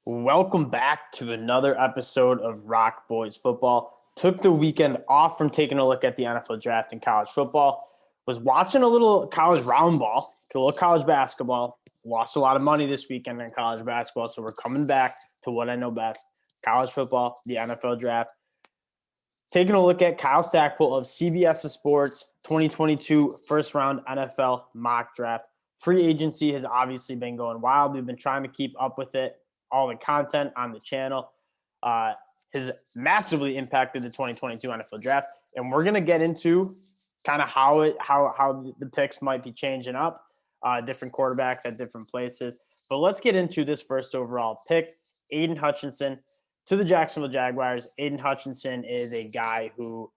Welcome back to another episode of ROC Boys Football. Took the weekend off from taking a look at the NFL draft and college football. Was watching a little college round ball, a little college basketball. Lost a lot of money this weekend in college basketball, so we're coming back to what I know best, college football, the NFL draft. Taking a look at Kyle Stackpole of CBS Sports 2022 first round NFL mock draft. Free agency has obviously been going wild. We've been trying to keep up with it. All the content on the channel has massively impacted the 2022 NFL draft, and we're gonna get into kind of how the picks might be changing up, different quarterbacks at different places. But let's get into this first overall pick, Aidan Hutchinson to the Jacksonville Jaguars. Aidan Hutchinson is a guy who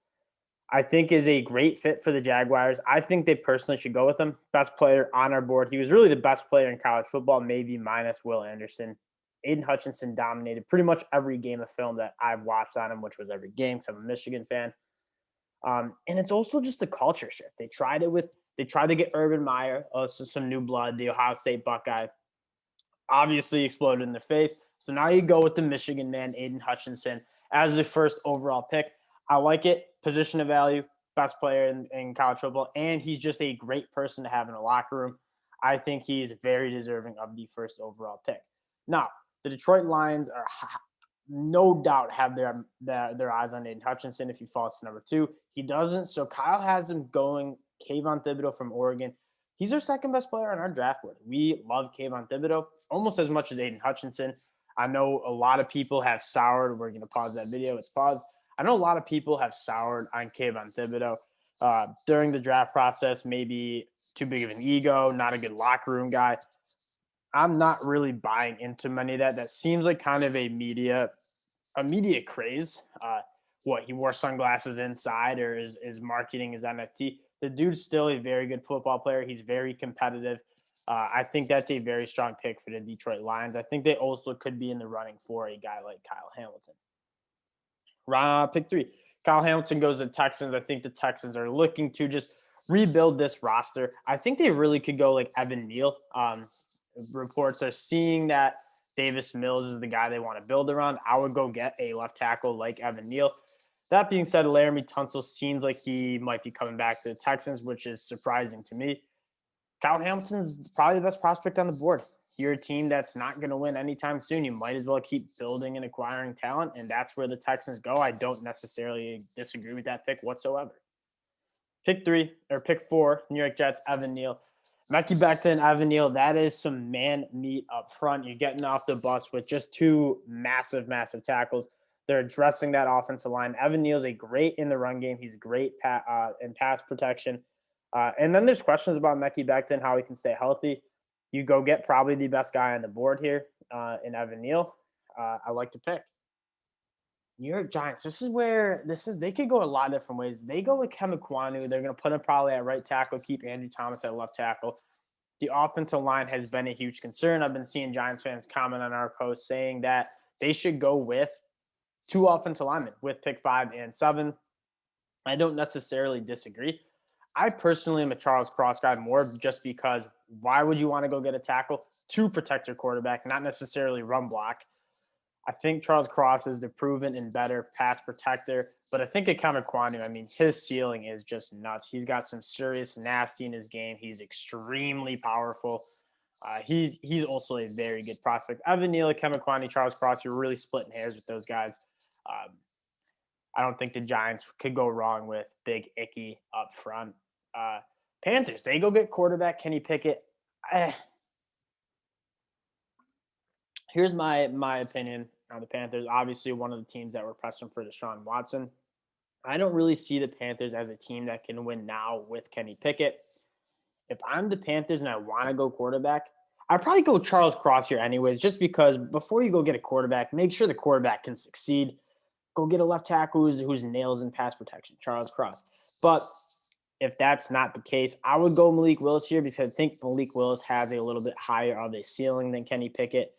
I think is a great fit for the Jaguars. I think they personally should go with him. Best player on our board. He was really the best player in college football, maybe minus Will Anderson. Aidan Hutchinson dominated pretty much every game of film that I've watched on him, which was every game because I'm a Michigan fan. And it's also just a culture shift. They tried to get Urban Meyer, so some new blood, the Ohio State Buckeye, obviously exploded in their face. So now you go with the Michigan man, Aidan Hutchinson, as the first overall pick. I like it. Position of value, best player in college football, and he's just a great person to have in a locker room. I think he's very deserving of the first overall pick. Now, the Detroit Lions are no doubt have their eyes on Aidan Hutchinson if he falls to number 2. He doesn't, so Kyle has him going Kyavon Thibodeaux from Oregon. He's our second best player on our draft board. We love Kyavon Thibodeaux almost as much as Aidan Hutchinson. I know a lot of people have soured. We're going to pause that video. It's paused. I know a lot of people have soured on Kyavon Thibodeaux during the draft process, maybe too big of an ego, not a good locker room guy. I'm not really buying into many of that. That seems like kind of a media craze. He wore sunglasses inside or is marketing his NFT. The dude's still a very good football player. He's very competitive. I think that's a very strong pick for the Detroit Lions. I think they also could be in the running for a guy like Kyle Hamilton. Pick 3. Kyle Hamilton goes to the Texans. I think the Texans are looking to just rebuild this roster. I think they really could go like Evan Neal. Reports are seeing that Davis Mills is the guy they want to build around. I would go get a left tackle like Evan Neal. That being said, Laramie Tunsil seems like he might be coming back to the Texans, which is surprising to me. Kyle Hamilton's probably the best prospect on the board. You're a team that's not going to win anytime soon. You might as well keep building and acquiring talent, and that's where the Texans go. I don't necessarily disagree with that pick whatsoever. Pick 4, New York Jets, Evan Neal. Mekhi Becton and Evan Neal, that is some man meat up front. You're getting off the bus with just 2 massive tackles. They're addressing that offensive line. Evan Neal's a great in the run game. He's great in pass protection. And then there's questions about Mekhi Becton, how he can stay healthy. You go get probably the best guy on the board here in Evan Neal. I like to pick. New York Giants, they could go a lot of different ways. They go with Ikem Ekwonu. They're going to put him probably at right tackle, keep Andrew Thomas at left tackle. The offensive line has been a huge concern. I've been seeing Giants fans comment on our post saying that they should go with 2 offensive linemen with pick 5 and 7. I don't necessarily disagree. I personally am a Charles Cross guy more just because why would you want to go get a tackle to protect your quarterback, not necessarily run block? I think Charles Cross is the proven and better pass protector, but I think Ikem Ekwonu, his ceiling is just nuts. He's got some serious nasty in his game. He's extremely powerful. He's also a very good prospect. Evan Neal, Ikem Ekwonu, Charles Cross, you're really splitting hairs with those guys. I don't think the Giants could go wrong with Big Icky up front. Panthers, they go get quarterback Kenny Pickett. Here's my opinion on the Panthers. Obviously, one of the teams that were pressing for Deshaun Watson. I don't really see the Panthers as a team that can win now with Kenny Pickett. If I'm the Panthers and I want to go quarterback, I'd probably go Charles Cross here anyways, just because before you go get a quarterback, make sure the quarterback can succeed. Go get a left tackle who's nails in pass protection, Charles Cross. But if that's not the case, I would go Malik Willis here because I think Malik Willis has a little bit higher of a ceiling than Kenny Pickett.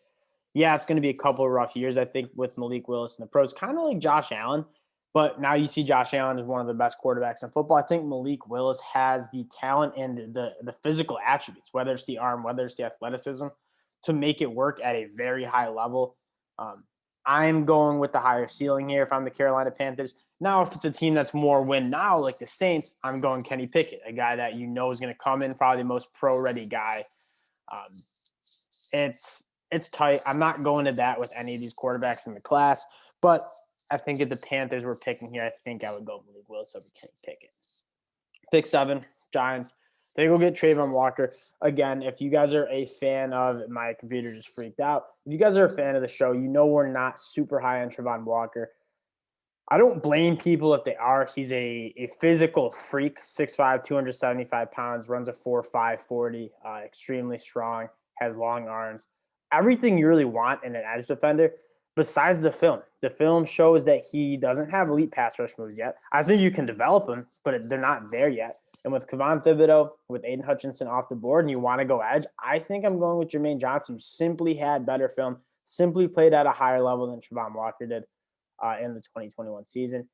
Yeah, it's going to be a couple of rough years, I think, with Malik Willis in the pros, kind of like Josh Allen. But now you see Josh Allen is one of the best quarterbacks in football. I think Malik Willis has the talent and the physical attributes, whether it's the arm, whether it's the athleticism, to make it work at a very high level. I'm going with the higher ceiling here if I'm the Carolina Panthers. Now, if it's a team that's more win now, like the Saints, I'm going Kenny Pickett, a guy that you know is going to come in, probably the most pro-ready guy. It's tight. I'm not going to that with any of these quarterbacks in the class, but I think if the Panthers were picking here, I think I would go Malik Willis over Kenny Pickett. Pick 7, Giants. They go get Travon Walker. Again, if you guys are a fan of, my computer just freaked out. If you guys are a fan of the show, you know we're not super high on Travon Walker. I don't blame people if they are. He's a physical freak, 6'5", 275 pounds, runs a 4.5 40, extremely strong, has long arms. Everything you really want in an edge defender besides the film. The film shows that he doesn't have elite pass rush moves yet. I think you can develop them, but they're not there yet. And with Kyavon Thibodeaux, with Aidan Hutchinson off the board, and you want to go edge, I think I'm going with Jermaine Johnson, who simply had better film, simply played at a higher level than Travon Walker did in the 2021 season.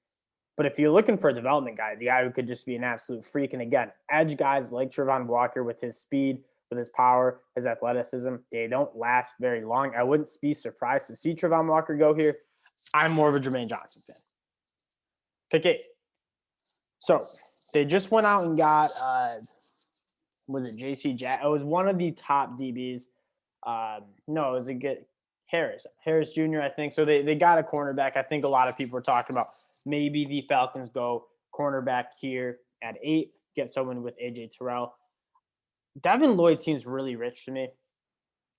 But if you're looking for a development guy, the guy who could just be an absolute freak, and again, edge guys like Travon Walker with his speed, with his power, his athleticism, they don't last very long. I wouldn't be surprised to see Travon Walker go here. I'm more of a Jermaine Johnson fan. Pick 8. So they just went out and got, was it J.C. Jack? It was one of the top DBs. No, it was a good Harris Jr., I think. So they got a cornerback. I think a lot of people are talking about maybe the Falcons go cornerback here at 8, get someone with A.J. Terrell. Devin Lloyd seems really rich to me.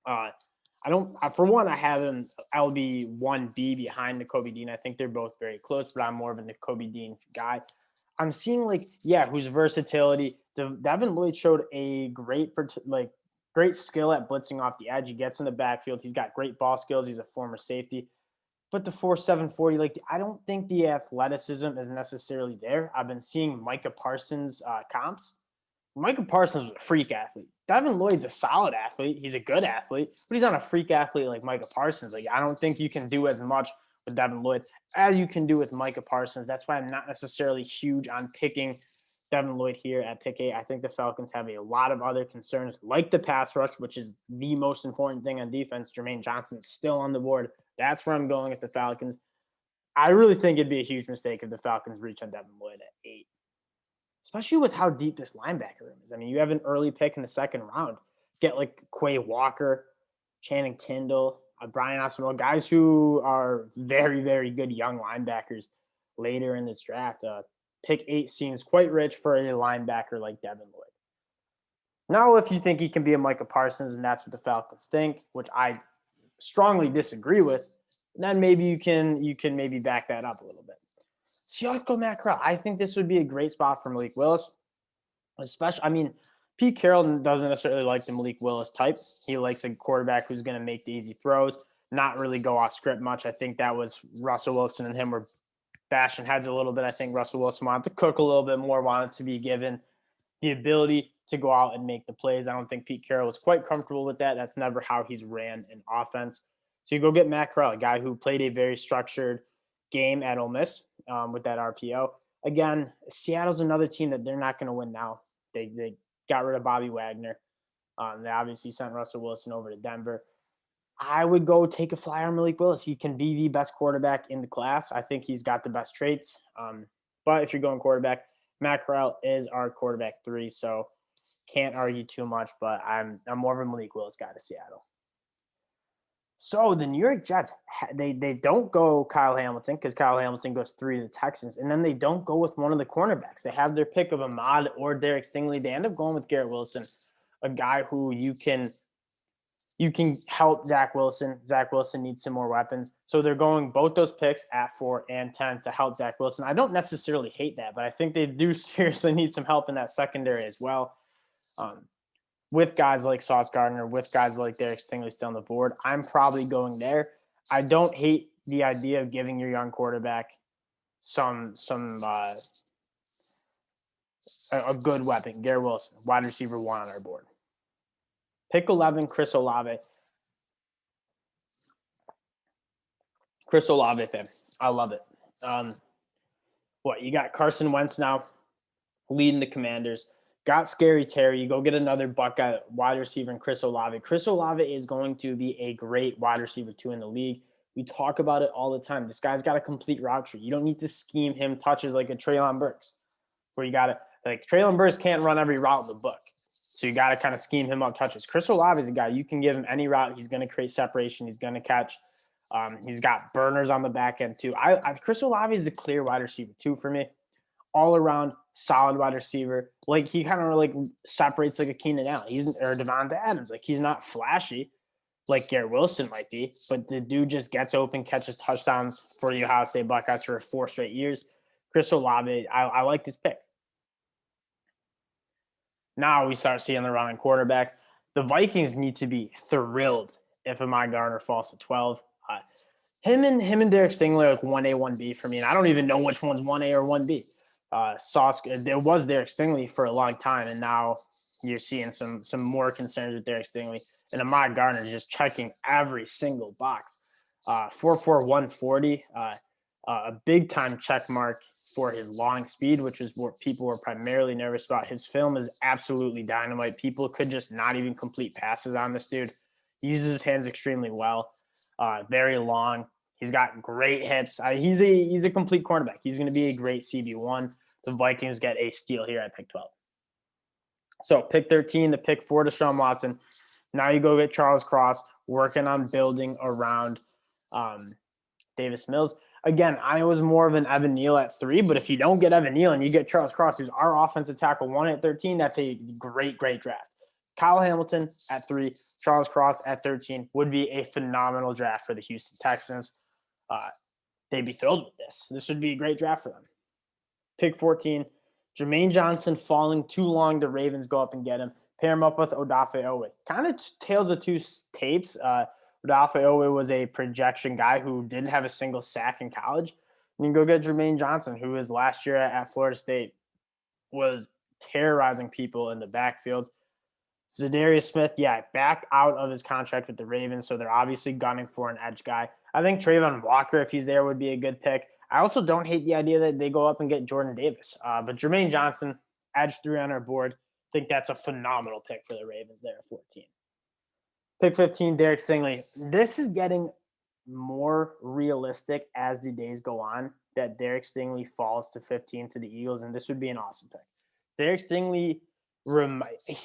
For one, I have him LB 1B behind Nakobe Dean. I think they're both very close, but I'm more of a Nakobe Dean guy. I'm seeing whose versatility. Devin Lloyd showed a great skill at blitzing off the edge. He gets in the backfield. He's got great ball skills. He's a former safety. But the 4.7 40, I don't think the athleticism is necessarily there. I've been seeing Micah Parsons comps. Micah Parsons was a freak athlete. Devin Lloyd's a solid athlete. He's a good athlete, but he's not a freak athlete like Micah Parsons. I don't think you can do as much with Devin Lloyd as you can do with Micah Parsons. That's why I'm not necessarily huge on picking Devin Lloyd here at pick 8. I think the Falcons have a lot of other concerns, like the pass rush, which is the most important thing on defense. Jermaine Johnson is still on the board. That's where I'm going with the Falcons. I really think it'd be a huge mistake if the Falcons reach on Devin Lloyd at 8. Especially with how deep this linebacker room is. I mean, you have an early pick in the second round. Get Quay Walker, Channing Tindall, Brian Asamoah, guys who are very, very good young linebackers later in this draft. Pick 8 seems quite rich for a linebacker like Devin Lloyd. Now, if you think he can be a Micah Parsons and that's what the Falcons think, which I strongly disagree with, then maybe you can maybe back that up a little bit. Seahawks go Matt Corral. I think this would be a great spot for Malik Willis. Pete Carroll doesn't necessarily like the Malik Willis type. He likes a quarterback who's going to make the easy throws, not really go off script much. I think that was Russell Wilson and him were bashing heads a little bit. I think Russell Wilson wanted to cook a little bit more, wanted to be given the ability to go out and make the plays. I don't think Pete Carroll was quite comfortable with that. That's never how he's ran an offense. So you go get Matt Corral, a guy who played a very structured game at Ole Miss with that RPO. Again, Seattle's another team that they're not going to win now. They got rid of Bobby Wagner. They obviously sent Russell Wilson over to Denver. I would go take a flyer on Malik Willis. He can be the best quarterback in the class. I think he's got the best traits. But if you're going quarterback, Matt Corral is our quarterback 3, so can't argue too much. But I'm more of a Malik Willis guy to Seattle. So the New York Jets, they don't go Kyle Hamilton because Kyle Hamilton goes 3 to the Texans, and then they don't go with one of the cornerbacks. They have their pick of Ahmad or Derek Stingley. They end up going with Garrett Wilson, a guy who you can help Zach Wilson. Zach Wilson needs some more weapons. So they're going both those picks at 4 and 10 to help Zach Wilson. I don't necessarily hate that, but I think they do seriously need some help in that secondary as well. With guys like Sauce Gardner, with guys like Derek Stingley still on the board, I'm probably going there. I don't hate the idea of giving your young quarterback a good weapon. Garrett Wilson, wide receiver 1 on our board. Pick 11, Chris Olave. Chris Olave fan. I love it. You got Carson Wentz now leading the Commanders. Got Scary Terry. You go get another Buckeye wide receiver in Chris Olave. Chris Olave is going to be a great wide receiver 2 in the league. We talk about it all the time. This guy's got a complete route tree. You don't need to scheme him touches like a Treylon Burks, where you got to like Treylon Burks can't run every route in the book. So you got to kind of scheme him up touches. Chris Olave is a guy you can give him any route. He's going to create separation. He's going to catch. He's got burners on the back end too. Chris Olave is the clear wide receiver too for me. All around solid wide receiver. Like he kind of like separates like a Keenan Allen. Or Devonte Adams. Like he's not flashy like Garrett Wilson might be, but the dude just gets open, catches touchdowns for the Ohio State Buckeyes for 4 straight years. Chris Olave, I like this pick. Now we start seeing the running quarterbacks. The Vikings need to be thrilled if Ahmad Gardner falls to 12. Him and Derek Stingley are like 1A, 1B for me, and I don't even know which one's 1A or 1B. It was Derek Stingley for a long time, and now you're seeing some more concerns with Derek Stingley. And Ahmad Gardner is just checking every single box. 4.4, 140, a big-time check mark for his long speed, which is what people were primarily nervous about. His film is absolutely dynamite. People could just not even complete passes on this dude. He uses his hands extremely well, very long. He's got great hits. He's a complete cornerback. He's going to be a great CB1. The Vikings get a steal here at pick 12. So pick 13, the pick for Deshaun Watson. Now you go get Charles Cross, working on building around Davis Mills. Again, I was more of an Evan Neal at 3, but if you don't get Evan Neal and you get Charles Cross, who's our offensive tackle 1 at 13, that's a great draft. Kyle Hamilton at 3, Charles Cross at 13 would be a phenomenal draft for the Houston Texans. They'd be thrilled with this. This would be a great draft for them. Pick 14, Jermaine Johnson falling too long. The Ravens go up and get him. Pair him up with Odafe Oweh. Kind of tales of two tapes. Odafe Oweh was a projection guy who didn't have a single sack in college. And you go get Jermaine Johnson, who was last year at Florida State, was terrorizing people in the backfield. Zadarius Smith, back out of his contract with the Ravens, so they're obviously gunning for an edge guy. I think Travon Walker, if he's there, would be a good pick. I also don't hate the idea that they go up and get Jordan Davis. But Jermaine Johnson, edge 3 on our board. I think that's a phenomenal pick for the Ravens there at 14. Pick 15, Derek Stingley. This is getting more realistic as the days go on, that Derek Stingley falls to 15 to the Eagles, and this would be an awesome pick. Derek Stingley, if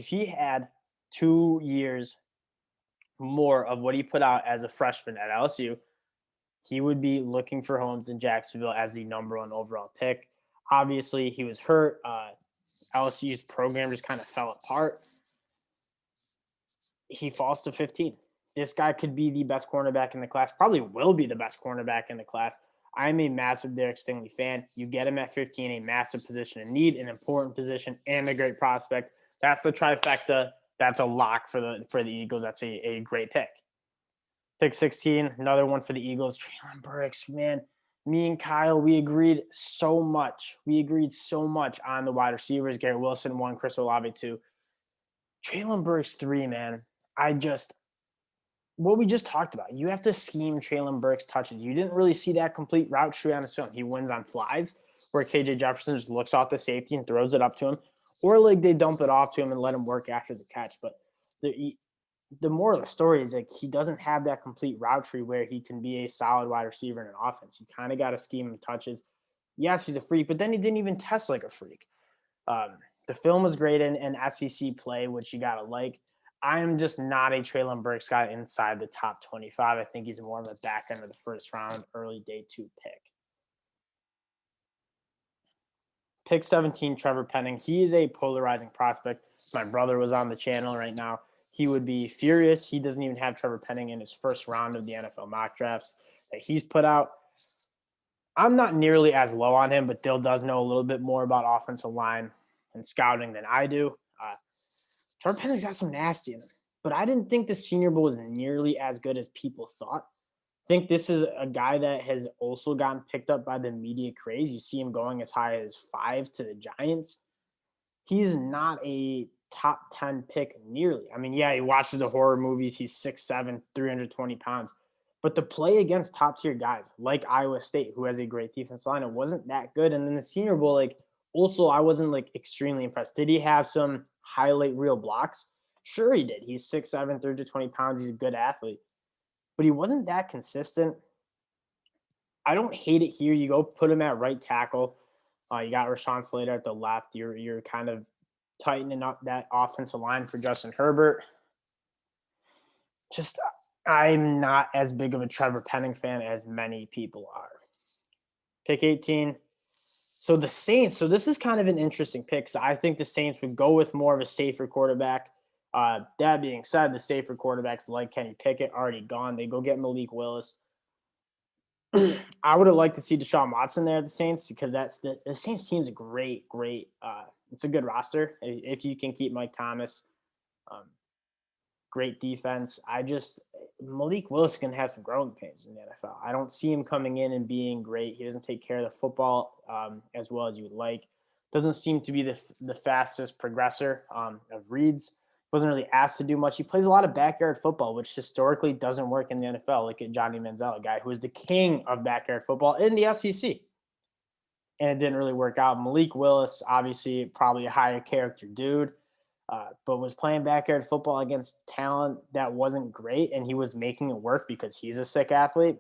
he had 2 years more of what he put out as a freshman at LSU, he would be looking for homes in Jacksonville as the number 1 overall pick. Obviously, he was hurt. LSU's program just kind of fell apart. He falls to 15. This guy could be the best cornerback in the class, probably will be the best cornerback in the class. I'm a massive Derek Stingley fan. You get him at 15, a massive position of need, an important position, and a great prospect. That's the trifecta. That's a lock for the Eagles. That's a great pick. Pick 16, another one for the Eagles. Treylon Burks, man. Me and Kyle, we agreed so much. On the wide receivers. Garrett Wilson 1, Chris Olave 2. Treylon Burks 3, man. What we just talked about. You have to scheme Treylon Burks touches. You didn't really see that complete route tree on his own. He wins on flies where KJ Jefferson just looks off the safety and throws it up to him. Or like they dump it off to him and let him work after the catch. But the moral of the story is like he doesn't have that complete route tree where he can be a solid wide receiver in an offense. You kind of got to scheme him touches. Yes, he's a freak, but then he didn't even test like a freak. The film was great in SEC play, which you got to like. I'm just not a Treylon Burks guy inside the top 25. I think he's more on the back end of the first round, early day 2 pick. Pick 17, Trevor Penning. He is a polarizing prospect. My brother was on the channel right now. He would be furious. He doesn't even have Trevor Penning in his first round of the NFL mock drafts that he's put out. I'm not nearly as low on him, but Dill does know a little bit more about offensive line and scouting than I do. Trevor Penning's got some nasty in him, but I didn't think the Senior Bowl was nearly as good as people thought. I think this is a guy that has also gotten picked up by the media craze. You see him going as high as 5 to the Giants. He's not a top 10 pick nearly. I mean, he watches the horror movies. He's 6'7", 320 pounds. But the play against top-tier guys like Iowa State, who has a great defense line, it wasn't that good. And then the Senior Bowl, also I wasn't, extremely impressed. Did he have some highlight reel blocks? Sure he did. He's 6'7", 320 pounds. He's a good athlete. but he wasn't that consistent. I don't hate it here. You go put him at right tackle. You got Rashawn Slater at the left. You're kind of tightening up that offensive line for Justin Herbert. Just I'm not as big of a Trevor Penning fan as many people are. Pick 18. So the Saints, so this is kind of an interesting pick. So I think the Saints would go with more of a safer quarterback. That being said, the safer quarterbacks like Kenny Pickett already gone. They go get Malik Willis. I would have liked to see Deshaun Watson there at the Saints because that's the Saints team's a great. It's a good roster if you can keep Mike Thomas. Great defense. Malik Willis can have some growing pains in the NFL. I don't see him coming in and being great. He doesn't take care of the football as well as you would like. Doesn't seem to be the fastest progressor of reads. Wasn't really asked to do much. He plays a lot of backyard football, which historically doesn't work in the NFL. Look at Johnny Manziel, a guy who is the king of backyard football in the SEC. And it didn't really work out. Malik Willis, obviously probably a higher character dude, but was playing backyard football against talent that wasn't great, and he was making it work because he's a sick athlete.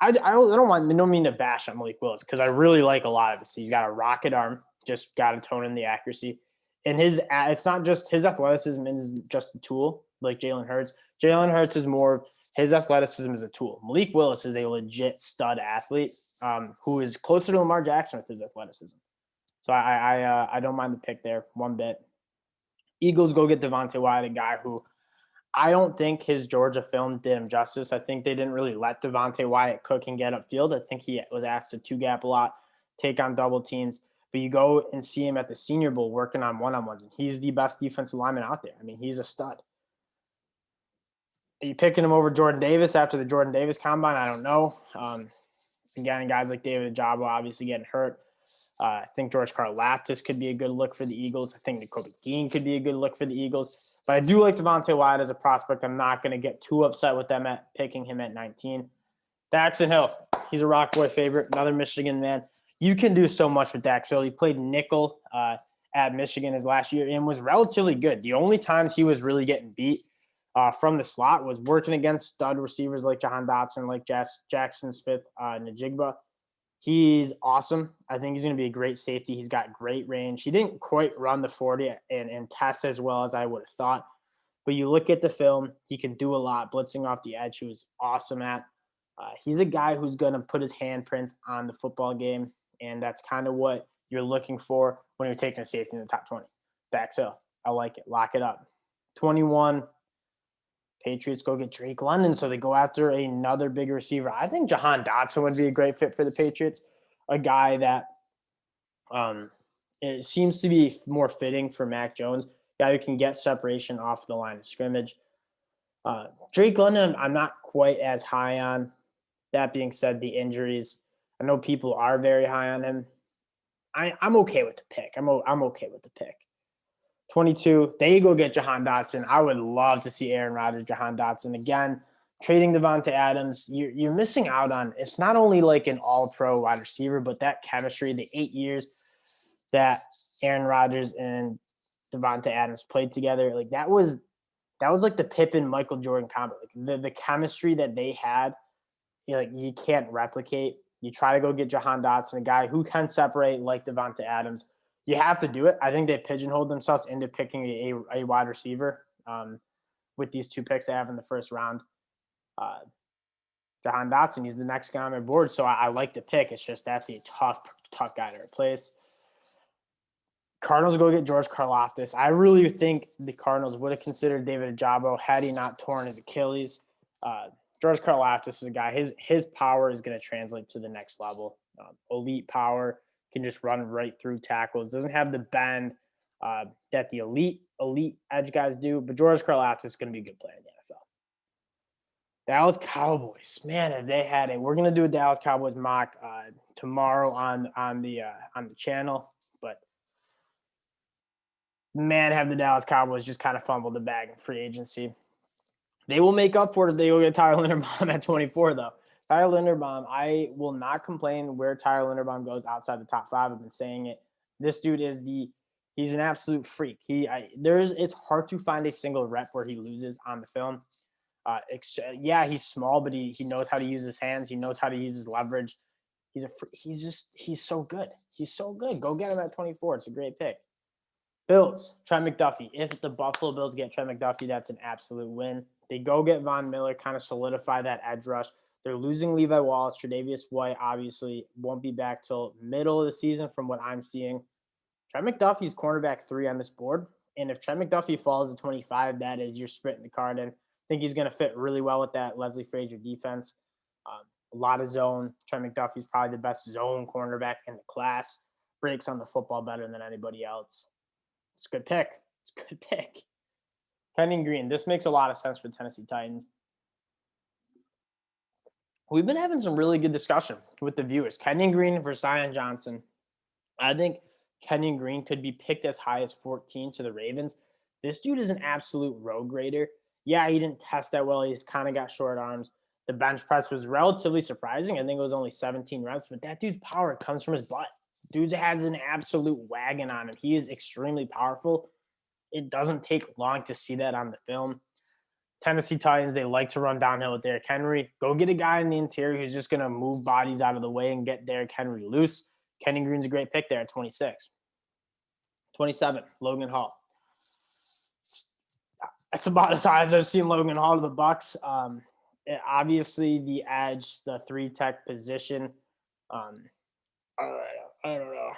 I don't mean to bash on Malik Willis because I really like a lot of this. He's got a rocket arm, just got to tone in the accuracy. And it's not just his athleticism is just a tool like Jalen Hurts. Jalen Hurts is more his athleticism is a tool. Malik Willis is a legit stud athlete who is closer to Lamar Jackson with his athleticism. So I don't mind the pick there one bit. Eagles go get Devonte Wyatt, a guy who I don't think his Georgia film did him justice. I think they didn't really let Devonte Wyatt cook and get upfield. I think he was asked to two-gap a lot, take on double teams. But you go and see him at the Senior Bowl working on one-on-ones, and he's the best defensive lineman out there. I mean, he's a stud. Are you picking him over Jordan Davis after the Jordan Davis combine? I don't know. Again, guys like David Ojabo obviously getting hurt. I think GeorgevKarlaftis could be a good look for the Eagles. I think Nakobe Dean could be a good look for the Eagles. But I do like Devonte Wyatt as a prospect. I'm not going to get too upset with them at picking him at 19. Daxton Hill, he's a Rock Boy favorite, another Michigan man. You can do so much with Dax Hill. He played nickel at Michigan his last year and was relatively good. The only times he was really getting beat from the slot was working against stud receivers like Jahan Dotson, like Jackson Smith, Najigba. He's awesome. I think he's going to be a great safety. He's got great range. He didn't quite run the 40 and test as well as I would have thought. But you look at the film, he can do a lot. Blitzing off the edge, he was awesome at. He's a guy who's going to put his handprint on the football game, and that's kind of what you're looking for when you're taking a safety in the top 20. Dax Hill, I like it. Lock it up. 21, Patriots go get Drake London, so they go after another big receiver. I think Jahan Dotson would be a great fit for the Patriots, a guy that it seems to be more fitting for Mac Jones, a guy who can get separation off the line of scrimmage. Drake London, I'm not quite as high on. That being said, the injuries, I know people are very high on him. I'm okay with the pick. I'm okay with the pick. 22, they go get Jahan Dotson. I would love to see Aaron Rodgers, Jahan Dotson. Again, trading Devontae Adams, you're missing out on, it's not only like an all-pro wide receiver, but that chemistry, the 8 years that Aaron Rodgers and Devontae Adams played together, like that was like the Pippen Michael Jordan combo. Like the chemistry that they had, you can't replicate. You try to go get Jahan Dotson, a guy who can separate like Devontae Adams. You have to do it. I think they pigeonholed themselves into picking a wide receiver with these two picks they have in the first round. Jahan Dotson, he's the next guy on my board, so I like the pick. It's just that's a tough guy to replace. Cardinals go get GeorgevKarlaftis. I really think the Cardinals would have considered David Ojabo had he not torn his Achilles. GeorgevKarlaftis is a guy. His power is going to translate to the next level. Elite power. Can just run right through tackles. Doesn't have the bend that the elite edge guys do. But GeorgevKarlaftis is going to be a good player in the NFL. Dallas Cowboys, man, have they had it? We're going to do a Dallas Cowboys mock tomorrow on the channel. But man, have the Dallas Cowboys just kind of fumbled the bag in free agency. They will make up for it if they go get Tyler Linderbaum at 24, though. Tyler Linderbaum, I will not complain where Tyler Linderbaum goes outside the top 5. I've been saying it. This dude he's an absolute freak. It's hard to find a single rep where he loses on the film. He's small, but he knows how to use his hands. He knows how to use his leverage. He's so good. He's so good. Go get him at 24. It's a great pick. Bills, Trent McDuffie. If the Buffalo Bills get Trent McDuffie, that's an absolute win. They go get Von Miller, kind of solidify that edge rush. They're losing Levi Wallace. Tre'Davious White obviously won't be back till middle of the season from what I'm seeing. Trent McDuffie's cornerback 3 on this board. And if Trent McDuffie falls to 25, that is you're sprinting the card in. I think he's going to fit really well with that Leslie Frazier defense. A lot of zone. Trent McDuffie's probably the best zone cornerback in the class. Breaks on the football better than anybody else. It's a good pick. It's a good pick. Penning Green. This makes a lot of sense for Tennessee Titans. We've been having some really good discussion with the viewers. Kenyon Green versus Zion Johnson. I think Kenyon Green could be picked as high as 14 to the Ravens. This dude is an absolute road grader. Yeah, he didn't test that well. He's kind of got short arms. The bench press was relatively surprising. I think it was only 17 reps, but that dude's power comes from his butt. Dude has an absolute wagon on him. He is extremely powerful. It doesn't take long to see that on the film. Tennessee Titans, they like to run downhill with Derrick Henry. Go get a guy in the interior who's just going to move bodies out of the way and get Derrick Henry loose. Kenyon Green's a great pick there at 26. 27, Logan Hall. That's about as high as I've seen Logan Hall to the Bucs. Obviously, the edge, the 3-tech position. I don't know.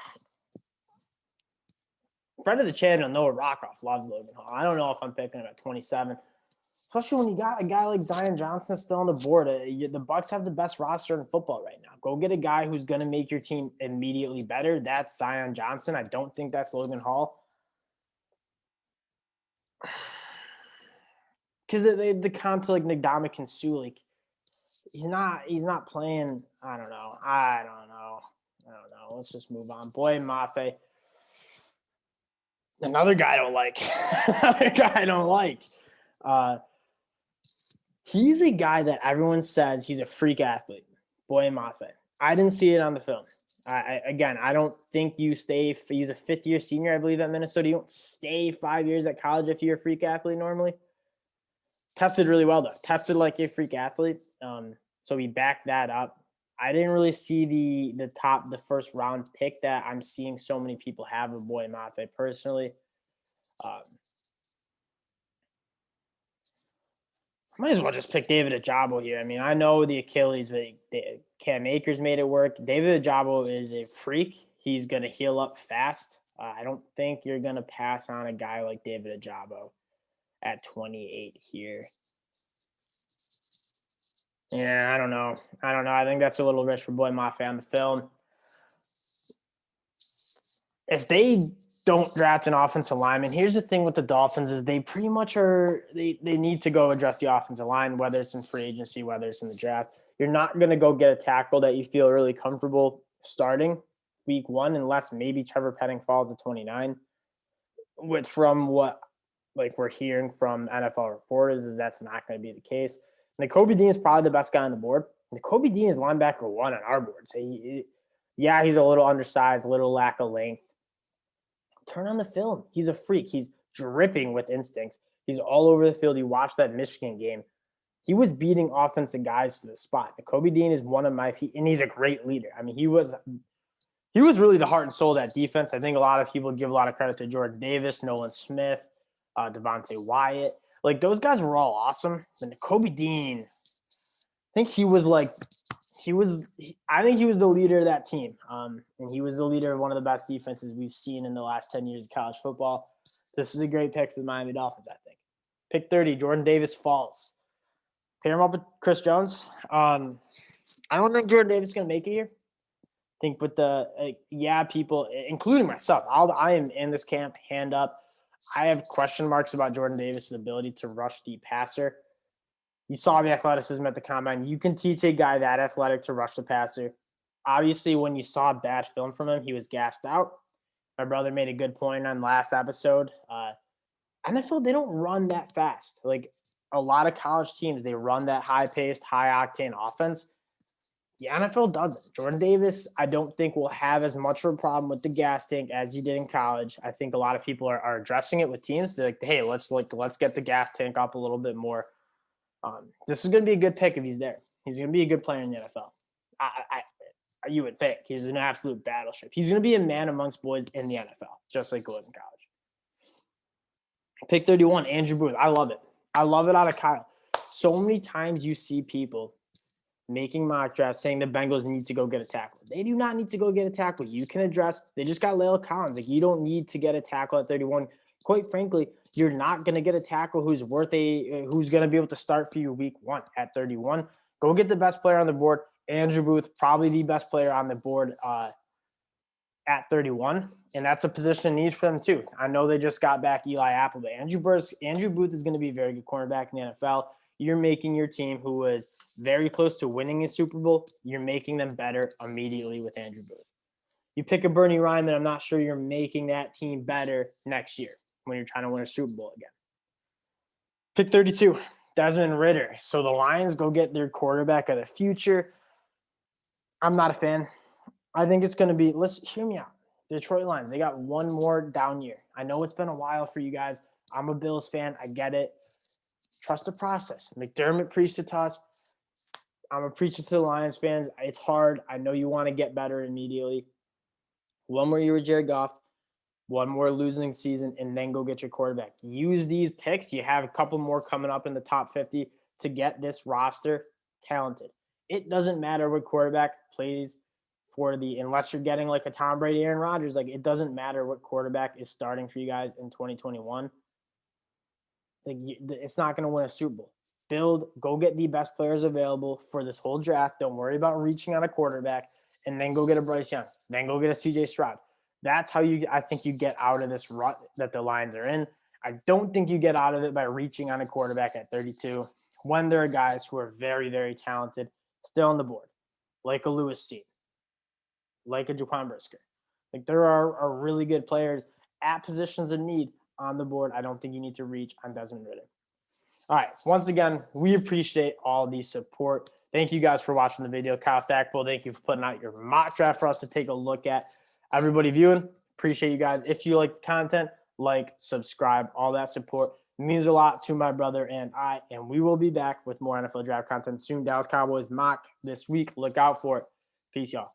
Friend of the channel, Noah Rockoff, loves Logan Hall. I don't know if I'm picking him at 27. Especially when you got a guy like Zion Johnson still on the board. The Bucs have the best roster in football right now. Go get a guy who's going to make your team immediately better. That's Zion Johnson. I don't think that's Logan Hall. Because the comp to like Ndamukong Suh, like he's not playing. I don't know. Let's just move on. Boy Mafe. Another guy I don't like. He's a guy that everyone says he's a freak athlete. Boy Mafe. I didn't see it on the film. I don't think you stay. He's a 5th-year senior, I believe, at Minnesota. You don't stay 5 years at college if you're a freak athlete normally. Tested really well, though. Tested like a freak athlete. So he backed that up. I didn't really see the first round pick that I'm seeing so many people have of Boy Mafe personally. Might as well just pick David Ojabo here. I mean, I know the Achilles, but Cam Akers made it work. David Ojabo is a freak. He's going to heal up fast. I don't think you're going to pass on a guy like David Ojabo at 28 here. Yeah, I don't know. I think that's a little rich for Boy Mafe on the film. If they don't draft an offensive lineman, here's the thing with the Dolphins is they pretty much they need to go address the offensive line, whether it's in free agency, whether it's in the draft. You're not going to go get a tackle that you feel really comfortable starting week 1 unless maybe Trevor Penning falls to 29, which from what we're hearing from NFL reporters is that's not going to be the case. Nakobe Dean is probably the best guy on the board. Nakobe Dean is linebacker 1 on our board. So he's a little undersized, a little lack of length. Turn on the film. He's a freak. He's dripping with instincts. He's all over the field. You watch that Michigan game. He was beating offensive guys to the spot. Nakobe Dean is one of my feet, and he's a great leader. I mean, he was really the heart and soul of that defense. I think a lot of people give a lot of credit to Jordan Davis, Nolan Smith, Devonte Wyatt. Like, those guys were all awesome. But Nakobe Dean, I think he was the leader of that team. And he was the leader of one of the best defenses we've seen in the last 10 years of college football. This is a great pick for the Miami Dolphins, I think. Pick 30, Jordan Davis falls. Pair him up with Chris Jones. I don't think Jordan Davis is going to make it here. I think with people, including myself, I am in this camp, hand up. I have question marks about Jordan Davis' ability to rush the passer. You saw the athleticism at the combine. You can teach a guy that athletic to rush the passer. Obviously, when you saw bad film from him, he was gassed out. My brother made a good point on last episode. NFL, they don't run that fast. Like a lot of college teams, they run that high-paced, high-octane offense. The NFL doesn't. Jordan Davis, I don't think will have as much of a problem with the gas tank as he did in college. I think a lot of people are addressing it with teams. They're like, hey, let's get the gas tank up a little bit more. This is going to be a good pick if he's there. He's going to be a good player in the NFL. You would think. He's an absolute battleship. He's going to be a man amongst boys in the NFL, just like he was in college. Pick 31, Andrew Booth. I love it. I love it out of Kyle. So many times you see people making mock drafts saying the Bengals need to go get a tackle. They do not need to go get a tackle. You can address – they just got La'el Collins. Like, you don't need to get a tackle at 31. Quite frankly, you're not going to get a tackle who's who's going to be able to start for you week 1 at 31. Go get the best player on the board. Andrew Booth, probably the best player on the board at 31, and that's a position of need for them too. I know they just got back Eli Apple, but Andrew Booth is going to be a very good cornerback in the NFL. You're making your team, who was very close to winning a Super Bowl, you're making them better immediately with Andrew Booth. You pick a Bernie Ryman, I'm not sure you're making that team better next year when you're trying to win a Super Bowl again. Pick 32, Desmond Ridder. So the Lions go get their quarterback of the future. I'm not a fan. I think it's going to be – let's hear me out. Detroit Lions, they got one more down year. I know it's been a while for you guys. I'm a Bills fan. I get it. Trust the process. McDermott preached it to us. I'm a preacher to the Lions fans. It's hard. I know you want to get better immediately. One more year with Jared Goff, one more losing season, and then go get your quarterback. Use these picks. You have a couple more coming up in the top 50 to get this roster talented. It doesn't matter what quarterback plays for unless you're getting like a Tom Brady, Aaron Rodgers, like it doesn't matter what quarterback is starting for you guys in 2021. Like it's not going to win a Super Bowl. Go get the best players available for this whole draft. Don't worry about reaching on a quarterback, and then go get a Bryce Young. Then go get a CJ Stroud. That's how I think you get out of this rut that the Lions are in. I don't think you get out of it by reaching on a quarterback at 32 when there are guys who are very, very talented still on the board, like a Lewis Seen, like a Jaquan Brisker. Like there are really good players at positions of need on the board. I don't think you need to reach on Desmond Ridder. All right. Once again, we appreciate all the support. Thank you guys for watching the video. Kyle Stackpole, thank you for putting out your mock draft for us to take a look at. Everybody viewing, appreciate you guys. If you like the content, like, subscribe, all that support means a lot to my brother and I, and we will be back with more NFL draft content soon. Dallas Cowboys mock this week. Look out for it. Peace, y'all.